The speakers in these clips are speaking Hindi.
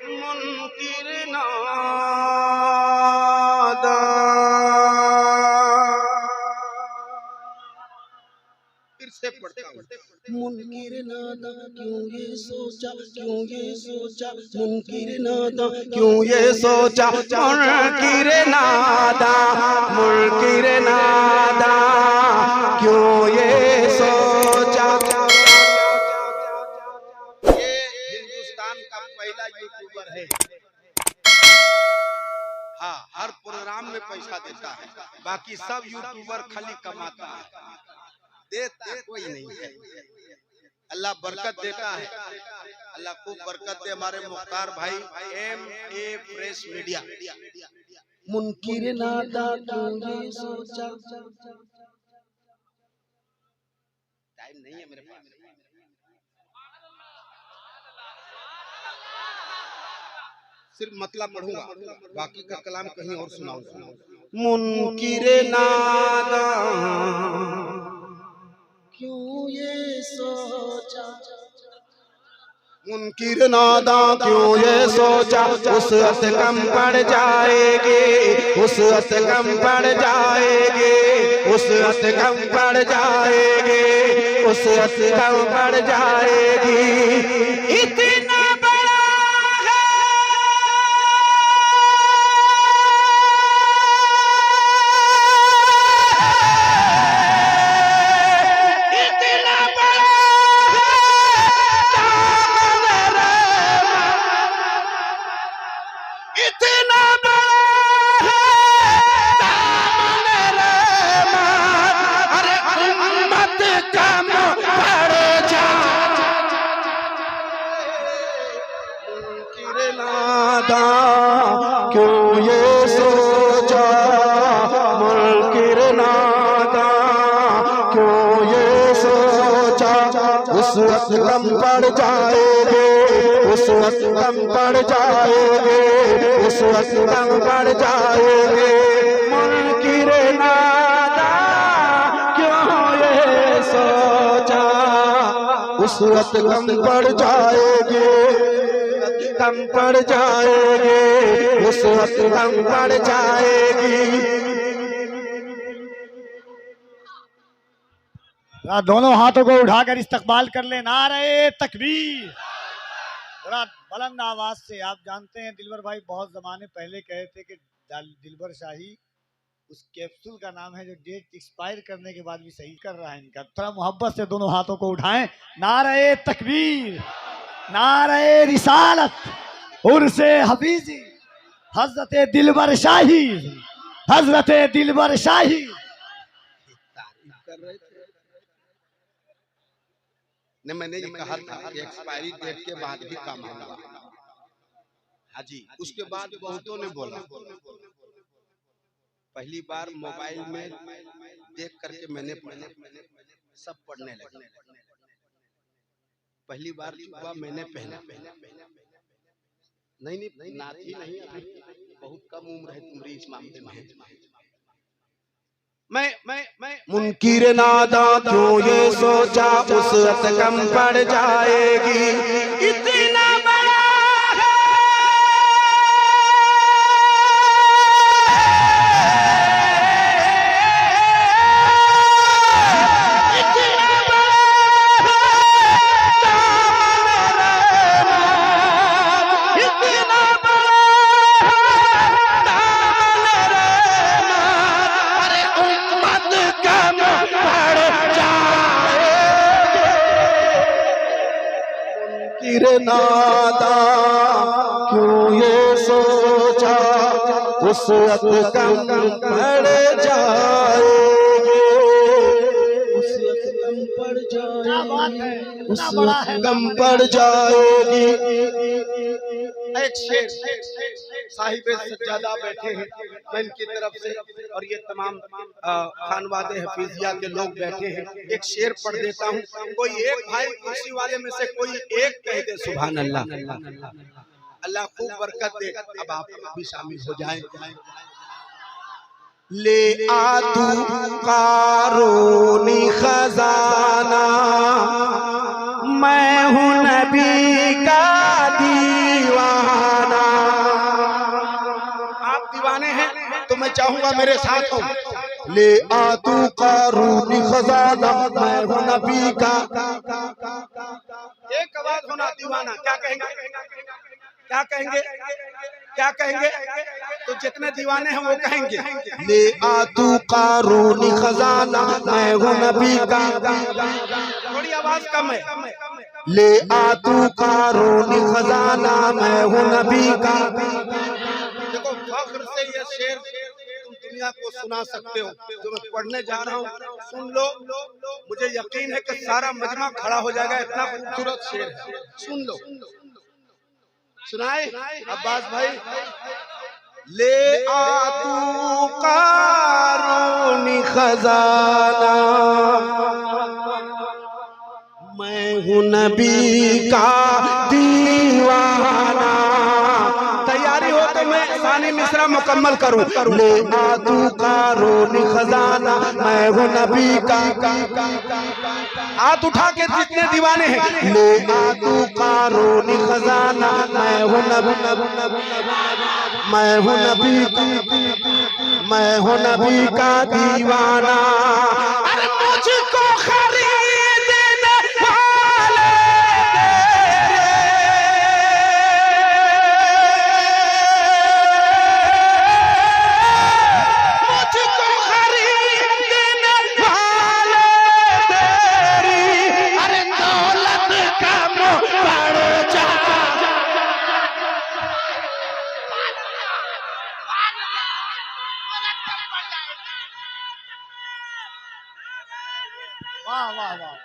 मुनकिर नादा। फिर से पढ़ता हूँ। मुनकिर नादा क्यों ये सोचा, क्यों ये सोचा, मुनकिर नादा क्यों ये सोचा, मुनकिर नादा, मुनकिर नादा क्यों ये सोचा। ये हिंदुस्तान का पहला यूट्यूबर है। हाँ, हर प्रोग्राम में पैसा देता है, बाकी सब यूट्यूबर खाली कमाता है, देता कोई नहीं है। अल्लाह बरकत देता है, अल्लाह खूब बरकत दे हमारे मुख्तार भाई MA फ्रेश मीडिया। मुनकिर नादा क्यों ये सोचा। टाइम नहीं है मेरे पास, सिर्फ मतलब पढ़ूंगा, बाकी का कलाम कहीं और सुनाऊंगा। मुनकिर नादा क्यों ये सोचा, मुनकिर नादा क्यों ये सोचा, उसअत कम पड़ जाएगी, उसअत कम पड़ जाएगी, उसअत कम पड़ जाएगी, उसअत कम पड़ जाएगी। इतना बड़ा है इतना बड़ा इतना बड़ा है दामन रहमत, अरे उम्मत कम पड़ जा। मुनकिर नादा क्यों ये सोचा, मुनकिर नादा क्यों ये सोचा, उस वक्त कम पड़ जाएंगे, उस वक्त कम पड़ जाएंगे, उस वक्त कम पड़ जाएंगे। मुनकिर नादा क्यों ये सोचा, उस वक्त कम पड़ जाएंगे, कम पड़ जाएंगे, उस वक्त कम पड़ जाएगी। दोनों हाथों को उठाकर इस्तकबाल कर ले, नारे तकबीर। थोड़ा बुलंद आवाज से। आप जानते हैं दिलवर भाई बहुत जमाने पहले कहे थे कि दिलबर शाही उस कैप्सूल का नाम है जो डेट एक्सपायर करने के बाद भी सही कर रहा है इनका। थोड़ा मोहब्बत से दोनों हाथों को उठाएं, नारे तकबीर, नारे रिसालत, उर्से हफीजी, हजरत दिलबर शाही, हजरत दिलबर शाही। नहीं, मैंने ये कहा था कि एक्सपायरी डेट के बाद भी काम होगा। हाँ जी, उसके बाद बहुतों ने बोला। पहली बार मोबाइल में देख करके मैंने पढ़ा, सब पढ़ने लगे। पहली बार जुब्बा मैंने पहना। नहीं, नाती नहीं, अभी बहुत कम उम्र है तुम्हारी इस मामले में। मैं मुनकिर नादा क्यों ये सोचा, उसअत कम पड़ जाएगी। इतना बड़ा है इतना बड़ा है दामन रहमत, इतना बड़ा है दामन रहमत, अरे उम्मत कम पड़ जाएगी। मुनकिर नादा क्यों ये सोचा, उसअत कम पड़ जाएगी, उसअत कम पड़ जाएगी, उसअत कम पड़ जाएगी। एक शेर साहिब सज्जादा बैठे हैं मैं इनकी तरफ से, और ये तमाम खानवादे हफीजिया के लोग बैठे हैं। एक शेर पढ़ देता हूँ, कोई एक भाई कुर्सी वाले में से कोई एक कह दे सुभान अल्लाह, अल्लाह खूब बरकत दे। अब आप भी शामिल हो जाएं। ले आ तू कारूनी खजाना, मैं हूँ नबी का चाहूंगा मेरे साथ हो। ले आ तू कारूनी खजाना, मैं हूं नबी का। एक आवाज होना दीवाना। क्या कहेंगे? क्या कहेंगे? क्या कहेंगे? तो जितने दीवाने हैं वो कहेंगे ले आ तू कारूनी खजाना, मैं हूं नबी का। थोड़ी आवाज कम है। ले आ तू कारूनी खजाना, मैं हूं नबी का। देखो फख्र से ये शेर तुम दुनिया को सुना सकते हो। जो मैं पढ़ने जा रहा हूँ सुन लो। मुझे यकीन है कि सारा मजमा खड़ा हो जाएगा। इतना खूबसूरत शेर है, सुन लो। सुनाए अब्बास भाई। ले आ तू कारूनी खजाना, मैं हूं नबी का दीवाना। तैयारी हो तो मैं सानी मिसरा मुकम्मल करूं। ले आ तू कारूनी खजाना, मैं हूं नबी का। हाथ उठा के जितने दीवाने हैं। ले आ तू कारूनी खजाना, मैं हूं नबी, मैं हूं नबी, मैं हूं नबी का दीवाना। अरे मुझको खरीदने वाले मुझको खरीदने वाले तेरी, अरे दौलत कम पड़ जा। वाह वाह वाह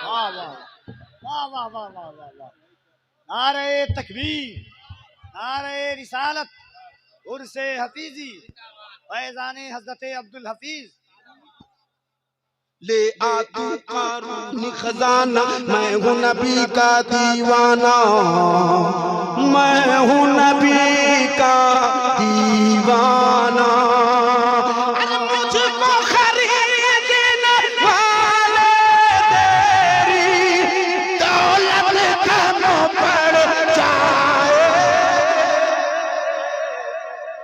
वाह वाह वाह वाह वाह वाह वाह वाह। नारे तकबीर, नारे रिसालत, उर्से हफीजी, फैजाने हजरत अब्दुल हफीज। ले आ तू कारूनी खजाना, मैं हूं नबी का दीवाना, मैं हूं नबी का दीवाना। अरे मुझको खरीदने वाले तेरी, दौलत कम पड़ जाए,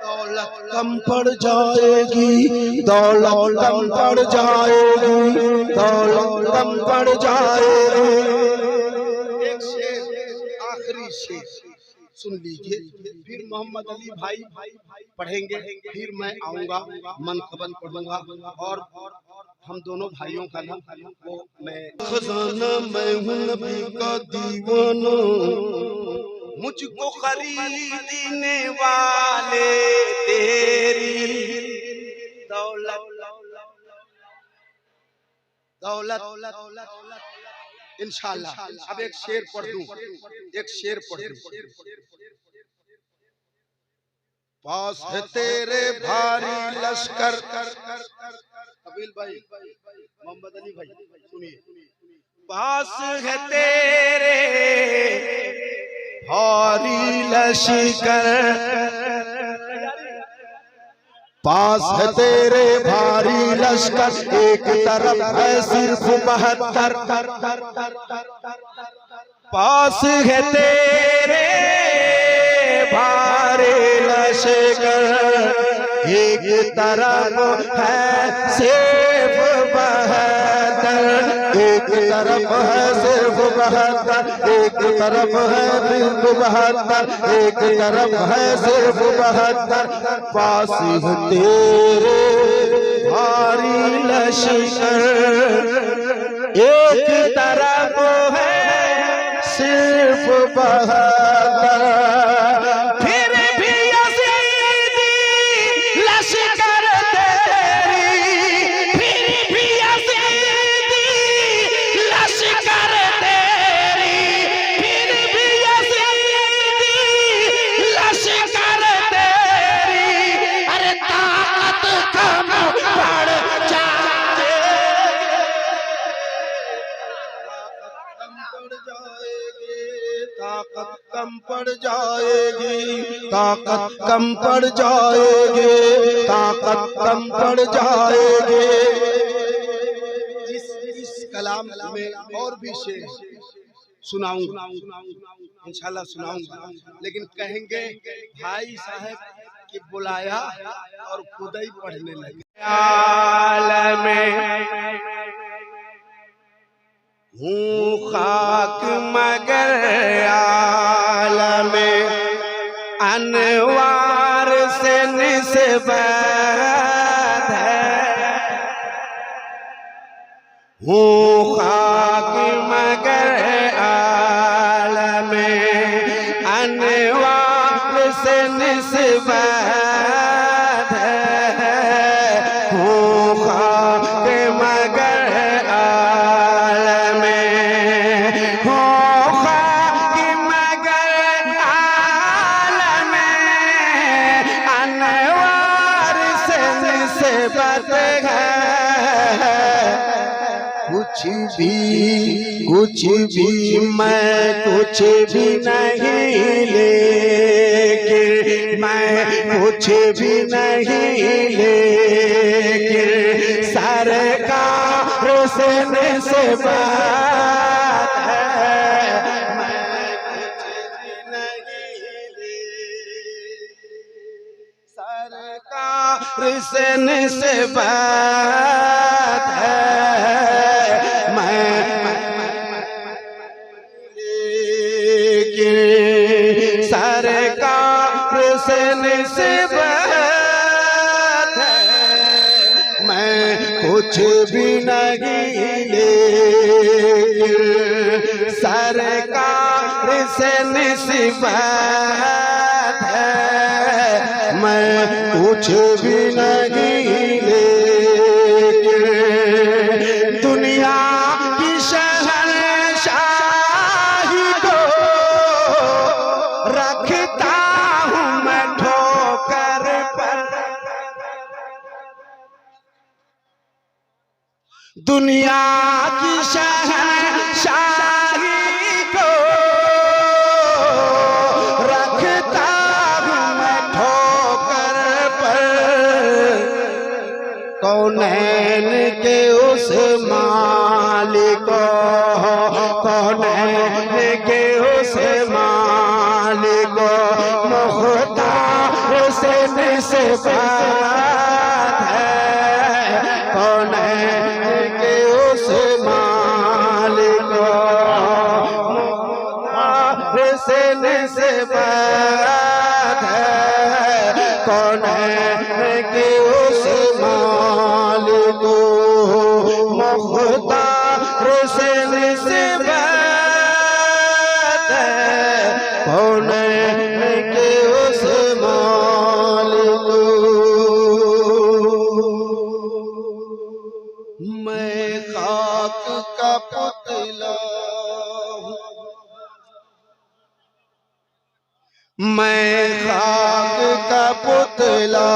दौलत कम पड़ जाएगी, दौलत कम पड़ जाएगी, दौलत कम पड़ जाएगी। एक शेर, आखिरी शेर सुन लीजिए, फिर मोहम्मद अली भाई पढ़ेंगे, फिर मैं आऊंगा मनकबन पढ़ूंगा और हम दोनों भाइयों का नाम वो मैं। खजाना मैं हूं नबी का दीवाना, मुझको खरीदने वाले तेरी, दौलत दौलत इंशाअल्लाह। अब एक शेर पढ़ दूं, एक शेर पढ़ दूं। पास है तेरे भारी लश्कर, कबील भाई, मोहम्मद अली भाई सुनिए। पास है तेरे भारी लश्कर, पास है तेरे भारी लश्कर, एक तरफ है सिर्फ 72। पास है तेरे भारी लश्कर, एक तरफ है सिर्फ 72, एक तरफ है सिर्फ 72, एक तरफ है सिर्फ 72, एक तरफ है सिर्फ 72। पास है तेरे भारी लश्कर, एक तरफ है सिर्फ 72। फिर भी यज़ीदी लश्कर तेरी, फिर भी यज़ीदी लश्कर तेरी, फिर भी यज़ीदी लश्कर तेरी, अरे ताकत कम पड़ जाए, ताकत कम पड़ जाएगी, ताकत कम पड़ जाएगी, ताकत कम पड़ जाएगी। इस कलाम में और भी शेर सुनाऊंगा, इंशाल्लाह सुनाऊंगा, लेकिन कहेंगे भाई साहब कि बुलाया और खुद ही पढ़ने लगे। आलम हूँ खाक मगर आलम अनवार से निस्बत है। हूँ खाक मगर आलम अनवार से निस्बत है। हूँ खाक मगर आलम हूँ खाक मगर आलम अनवार से निस्बत है। कुछ भी मैं कुछ भी नहीं लेकिन मैं कुछ भी नहीं लेकिन सरकार से निस्बत है। मैं कुछ भी नहीं सरकार से निस्बत है। सरकार से निस्बत है। मैं कुछ भी नहीं लेकिन सरकार से निस्बत है। मैं कुछ भी नहीं लेकिन दुनिया की शहंशाही को रखता हूँ मैं ठोकर पर। दुनिया की शहंशाही को रखता हूँ मैं ठोकर पर। कौनैन के उस मालिक कौनैन के उस मालिक मुख्तार से निस्बत है। कौनैन के उस मालिक मुख्तार से निस्बत है। कौनैन के उस मालिक मुख्तार से निस्बत है। कौनैन के उस मालिक। मैं खाक का पुतला हूँ। मैं खाक का पुतला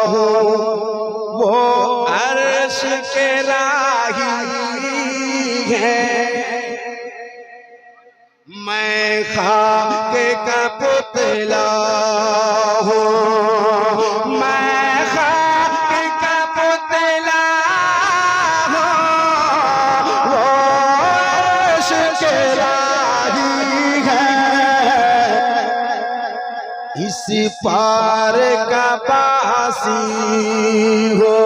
हूँ। वो अर्श के राही है। मैं खाक का पुतला हूँ। मैं खाक का पुतला हूँ। वो अर्श के राही है। इस पार का बासी हो।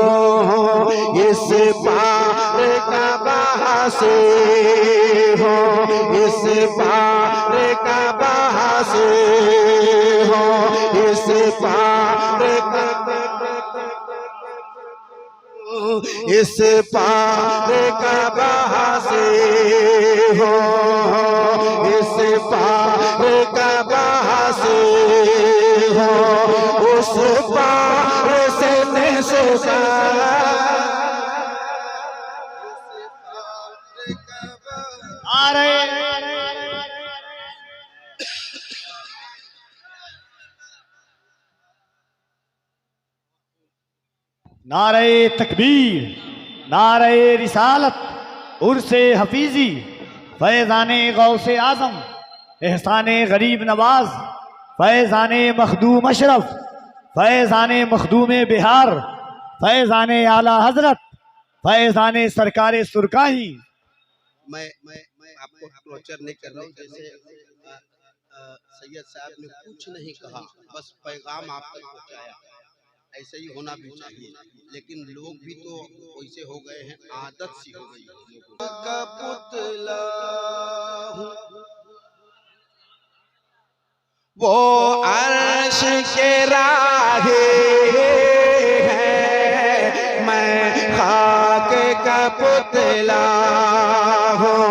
इस पार का बासी हो। इस पार का बासी हो। इस पार का इस पार का बासी हो। इस पार का बासी हो। उस पार से निस्बत आ रहे नारे तकबीर, नारे रिसालत, उर्से हफीजी, फैज़ाने गौसे आज़म, एहसाने गरीब नवाज, फैज़ाने मखदूम अशरफ, फैज़ाने मखदूम बिहार, फैज़ाने आला हजरत, फैज़ाने सरकारे सुरकाही। मैं आपको टॉर्चर नहीं कर रहा हूँ। जैसे सैयद साहब ने कुछ नहीं कहा, बस पैगाम आप तक पहुंचाया। ऐसे ही होना भी चाहिए, लेकिन लोग भी तो वैसे हो गए हैं, आदत सी हो गई है लोगों का पुतला हूं, वो अर्श के राहे हैं, मैं खाक का पुतला हूँ,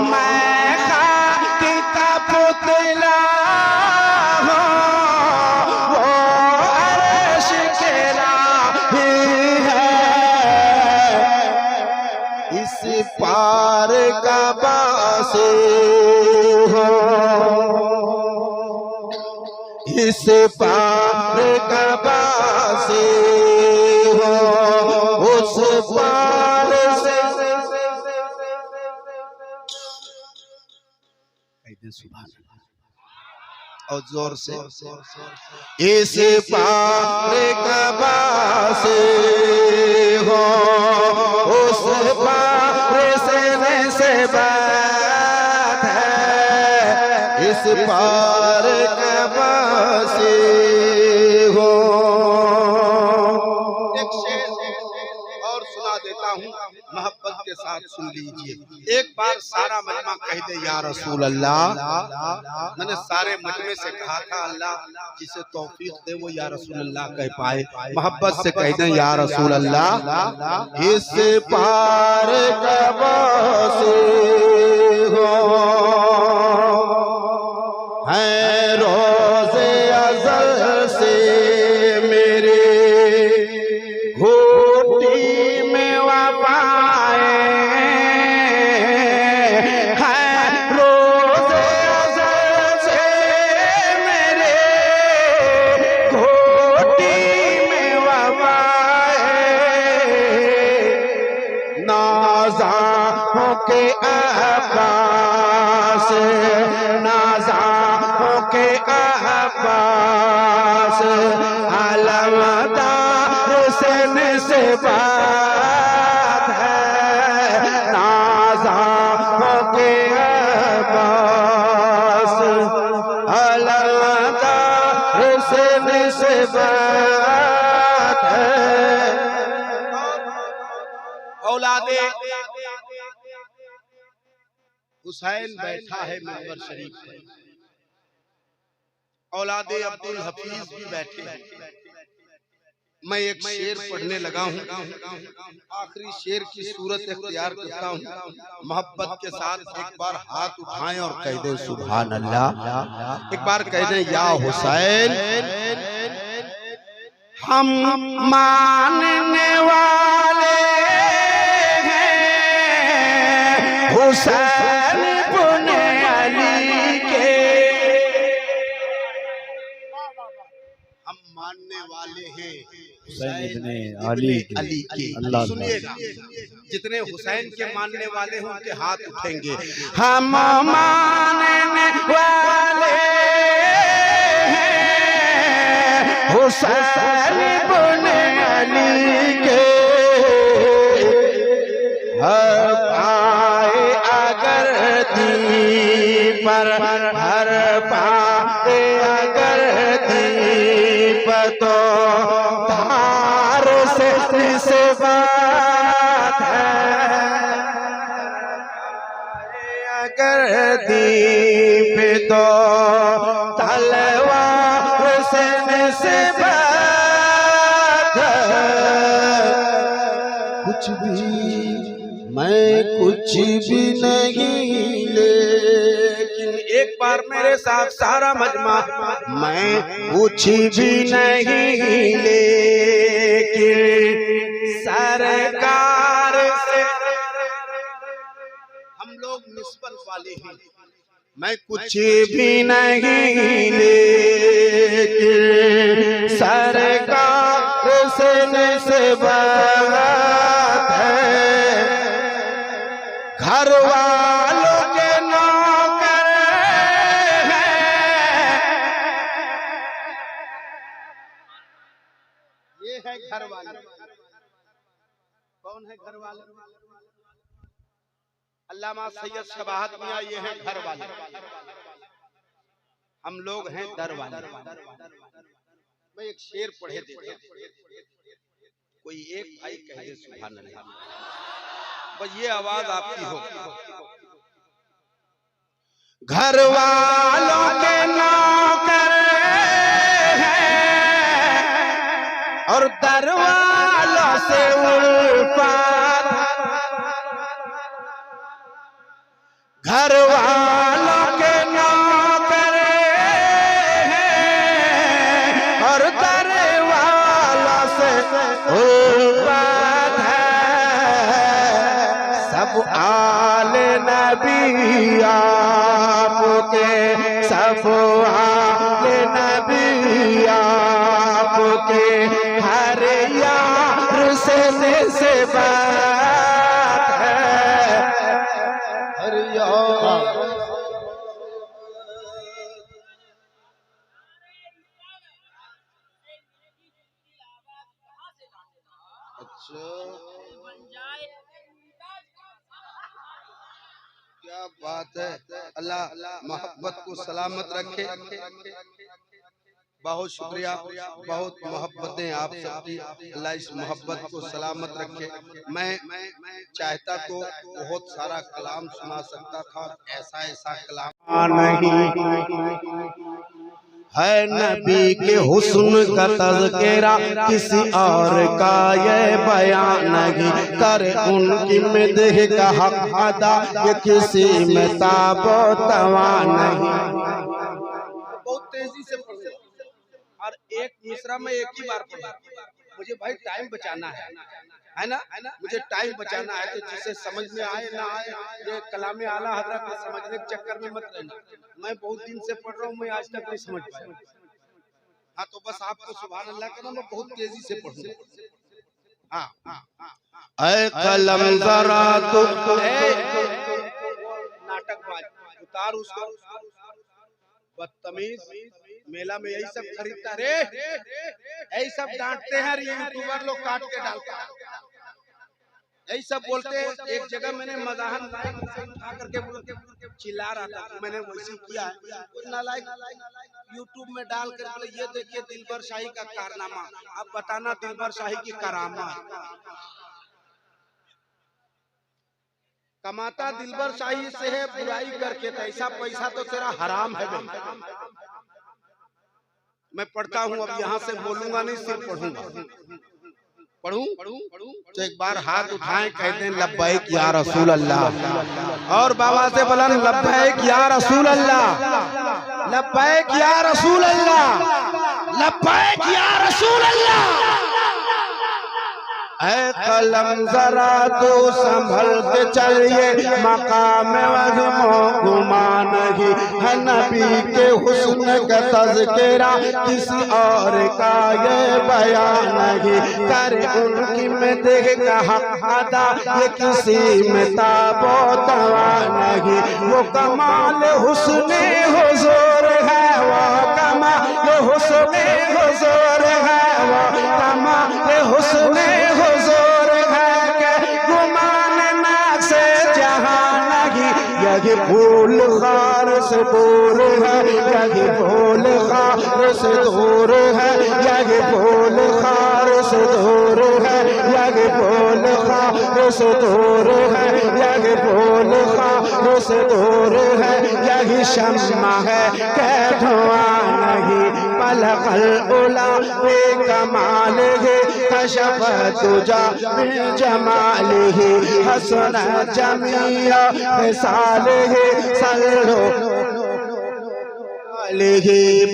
मैं खाक का पुतला हूँ, वो अर्श के राहे हैं, इस पार का बासे हो, इस पार का बासे हो, उस पार से सुभान अल्लाह और जोर से, इस पार का बासे हो, उस पार से बात है, इस पार का बासे हो। एक शेर और सुना देता हूँ, मोहब्बत के साथ सुन लीजिए। एक बार सारा मजमा कह दे या रसूल अल्लाह। मैंने सारे मजमे से कहा था अल्लाह जिसे तौफीक दे वो या रसूल अल्लाह कह पाए। मोहब्बत से कह दे या रसूल अल्लाह, इस पार का बासे हो, है रोज़े अज़ल से मेरे घोटी में वफ़ाए, है रोज़े अज़ल से मेरे घोटी में वफ़ाए, नाज़ाहों के अब्बास, नाज़ाहों के अब्बास, अलमदार से निस्बत है, नाज़ाहों के अब्बास, अलमदार से निस्बत है। औलादे हुसैन बैठा है मिंबर शरीफ पर, औलादे अब्दुल हफीज भी बैठे हैं। मैं एक शेर पढ़ने लगा हूँ, आखिरी शेर की सूरत इख्तियार करता हूँ। मोहब्बत के साथ एक बार हाथ उठाएं और कह दे सुभान अल्लाह। एक बार कह दे या हुसैन, हम मानने वाले हैं हुसैन बुने अली के, हम मानने वाले हैं हुसैन अली की। अल्लाह सुनिएगा, जितने हुसैन के मानने वाले हैं उनके हाथ उठेंगे। हम मानने वाले हैं हुसैन बुने अली के, हर पाए अगर दीप पर, हर पाए अगर दीप तो धार से बात है, अगर दीप तो तलवार से बात है। कुछ भी मैं कुछ भी नहीं, लेकिन एक बार मेरे साथ सारा मजमा, मैं कुछ भी नहीं लेकिन सरकार से, हम लोग निस्बत वाले हैं, मैं कुछ भी नहीं लेकिन सरकार से निस्बत है, घर वालों के नौकर हैं, ये है घर वाले। कौन है घर वाले? अल्लामा सैयद शबाहत मियां, ये है घर वाले। हम लोग हैं दर वाले। मैं एक शेर पढ़े देता हूं, कोई एक भाई कह दे सुभान अल्लाह, बस ये आवाज आपकी हो। घर वालों के नौकर हैं और दर वालों से उल्फत, घर वालों के नौकर हैं और दर वालों से उल्फत है। सब आले नबी आपके, सब आले नबी आपके, हर यार से बात है, हर यार। अच्छा क्या बात है, अल्लाह मोहब्बत को सलामत रखे। बहुत शुक्रिया, बहुत मोहब्बतें आप सबकी, अल्लाह इस मोहब्बत को सलामत रखे। मैं चाहता तो बहुत सारा कलाम सुना सकता था, ऐसा ऐसा कलाम नहीं है। नबी के हुस्न का तज़किरा किसी और का ये बयान नहीं, करे उनकी मदह का हक अदा ये किसी में ताबो तवा नहीं। बहुत तेजी से पढ़ो और एक मिसरा में एक ही बार पढ़ो, मुझे भाई टाइम बचाना है ना, मुझे टाइम बचाना है। तो जिसे समझ में आए ना आए, ये कलामे आला हजरत को समझने के चक्कर में मत रहना। मैं बहुत दिन से पढ़ रहा हूँ, मैं आज तक नहीं समझ पाया। हाँ तो बस आपको सुभान अल्लाह कहना, मैं बहुत तेजी से पढ़ूंगा। हाँ ऐ कलम जरा तो नाटकबाज उतार उसको, बदतमीज। मेला में यही सब खरीदता रे, यही सब डांटते हैं यूट्यूबर लोग, काट के डालते हैं, यही सब बोलते हैं। एक जगह मैंने मजाहन उठा करके चिल्ला रहा था, मैंने वैसे किया है। नालायक यूट्यूब में डाल कर बोले ये देखिए दिलबर शाही का कारनामा, अब बताना दिलबर शाही की करामा। कमाता दिलबर शाही से है बुराई करके, तो ऐसा पैसा तो तेरा हराम है भाई। मैं पढ़ता हूँ, अब यहाँ से बोलूंगा नहीं, सिर्फ पढ़ूंगा। पढ़ूं तो एक बार हाथ उठाएं, कहते हैं लब्बैक या रसूल अल्लाह, और बाबा से बुलंद लब्बैक या रसूल अल्लाह, लब्बैक या रसूल अल्लाह, लब्बैक या रसूल अल्लाह। ऐ कलम जरा तो संभल के चलिए, मकाम वज़्मो गुमा नहीं है। नबी के हुस्न का तज़किरा किसी और का ये बयान नहीं, करे उनकी मदह का हक अदा ये किसी में ताबो तवा नहीं। वो कमाल हुस्ने हुज़ूर है, वो कमाल हुस्ने हुज़ूर है, वो कमाल हुस्ने हुज़ूर है के गुमान ना से जहां नहीं। यही फूल खार से दूर है, यही फूल खार से दूर है, यही फूल खार से दूर है, यही फूल खार से दूर है, यही फूल खार से दूर है। यही शम्मा है के धुआं नहीं, पलकल उला बे कमाल है, कशफ तुजा में जमाल है, हसन जमिया मिसाल है, सल्लो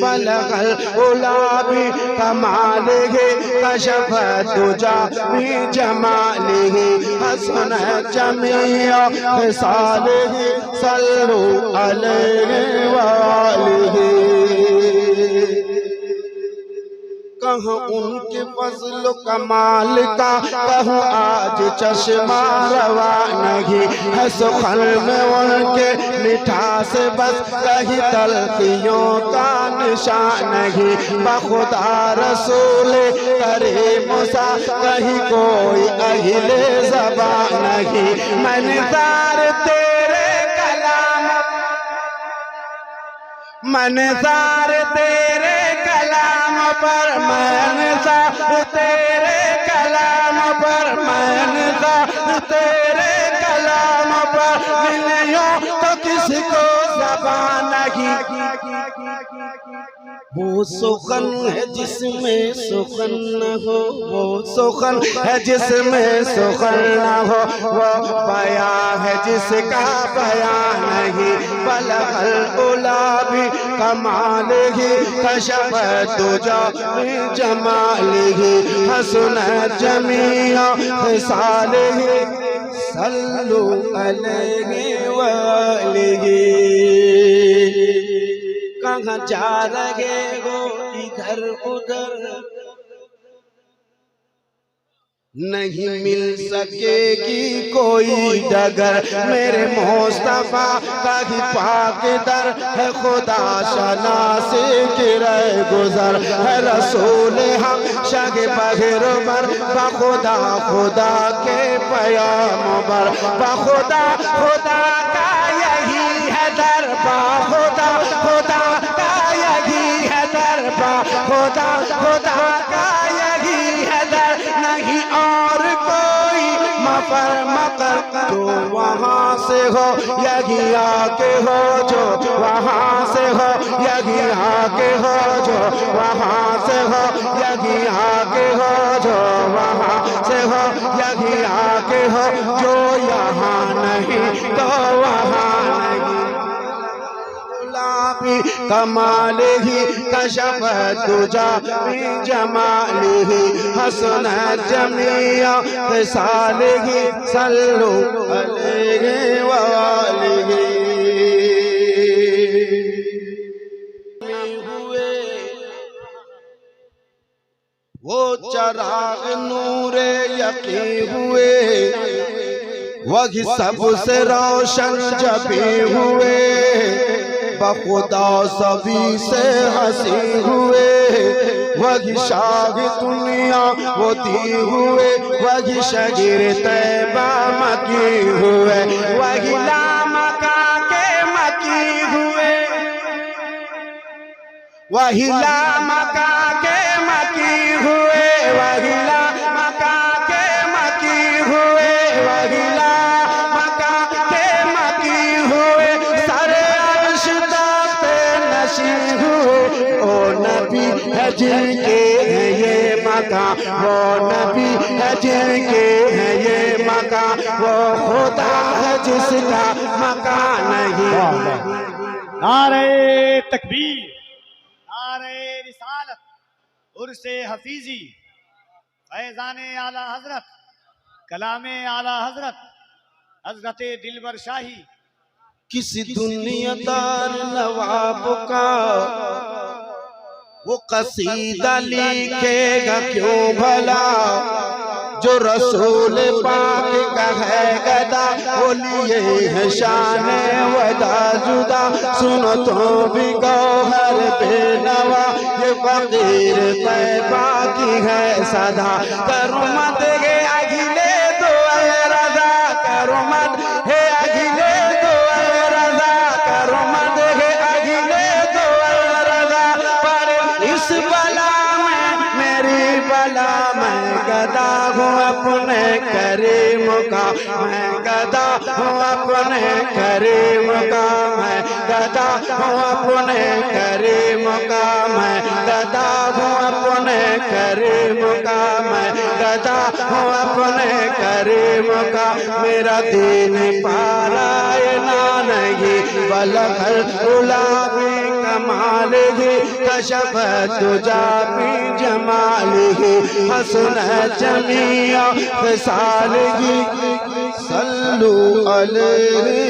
बलगल उलाबी कमाल है, कशफ तुजा में जमाल है, हसन जमिया मिसाल है, सल्लु अलैहि वालिहि। कहूँ उनके फज़ल कमाल का, कहूँ आज चश्मा रवा नहीं है। सुखन में उनके मिठास बस कहीं तलखियों का निशान नहीं। बखुदा रसूल करे मुसा कहीं कोई अहिले ज़बान नहीं। मैंने तार तेरे कलाम मन सार तेरे कलाम पर, मन सार तेरे कलाम पर, मन सार तेरे कलाम पर, मिलियो तो किसको ज़बान नहीं। वो सुखन है जिसमें सुखन न हो, वो सुखन है जिसमें सुखन न हो, वो बयां है जिसका बयां नहीं। बलगल उला भी कमाल ही, कशफ दुजा में जमाल ही, हसन जमिया खिसाल ही, सल्लु अलैहि वालिही। कहाँ जा रहे हो इधर उधर, नहीं मिल सकेगी कोई डगर। मेरे मुस्तफा का ही पाक दर है, खुदा शनासे के रह गुजर है। रसूल हम शग बहिरबर, बखुदा खुदा के प्याम बर, बखुदा खुदा का यही है दर, बखुदा खुदा का यही है दर, बखुदा खुदा का यही है दर। नहीं और कोई मफर मकर, जो वहाँ से हो यही आके हो, जो वहाँ से हो यही आके हो, जो वहाँ से हो यही आके हो, जो वहाँ से हो यही आके हो, जो यहाँ नहीं तो वहाँ नहीं। कमाल ही कशफ दुजा जमाल ही, हसन जमिया खिसाल ही, सल्लु अलैहि वालिही। वो चराग नूरे यकीन हुए, वही सबसे रोशन जबी हुए, बखुदा सभी से हंसी हुए, वही शाह दुनिया वो दी हुए, वही शजीर तैबा मकी हुए, वही लामका के मकी हुए, वही लामका के मकी हुए, वही लामका के मकी हुए, वही लामका के मकी हुए, सारे अर्श दास्ते नशी हुए। ओ नबी है जिनके है ये मकान, वो नबी है जिनके है ये मकान, वो खुदा है जिसका मकान नहीं। नारे तकबीर, नारे रिसालत, उर्से हफीजी, फैजाने आला हजरत, कलामे आला हजरत, हजरत दिलबर शाही। किसी दुनियादार नवाब का वो कसीदा लिखेगा क्यों भला, जो रसूल पाक का है गदा, वो लिए है शान वदा जुदा। सुनो तो भी गौहर बेनवा, ये फकीर तैबा की है सदा। करो मत गे अगिले दो रजा, करो मत है अगिले दो रजा, करो मत है अगिले दो रजा। पर इस बला में मेरी बला, मैं गदा हूँ अपने करीम का, मैं गदा हूँ अपने करीम का, मैं गदा हूँ अपने करीम का, मैं गदा हूँ अपने करीम का, मैं गदा हूँ अपने करीम का। मेरा दीन पारायना नहीं, बलगल उला भी कमाल ही, कशफ दुजा भी जमाल ही, हसन जमिया खिसाल ही, सल्लु अलैहि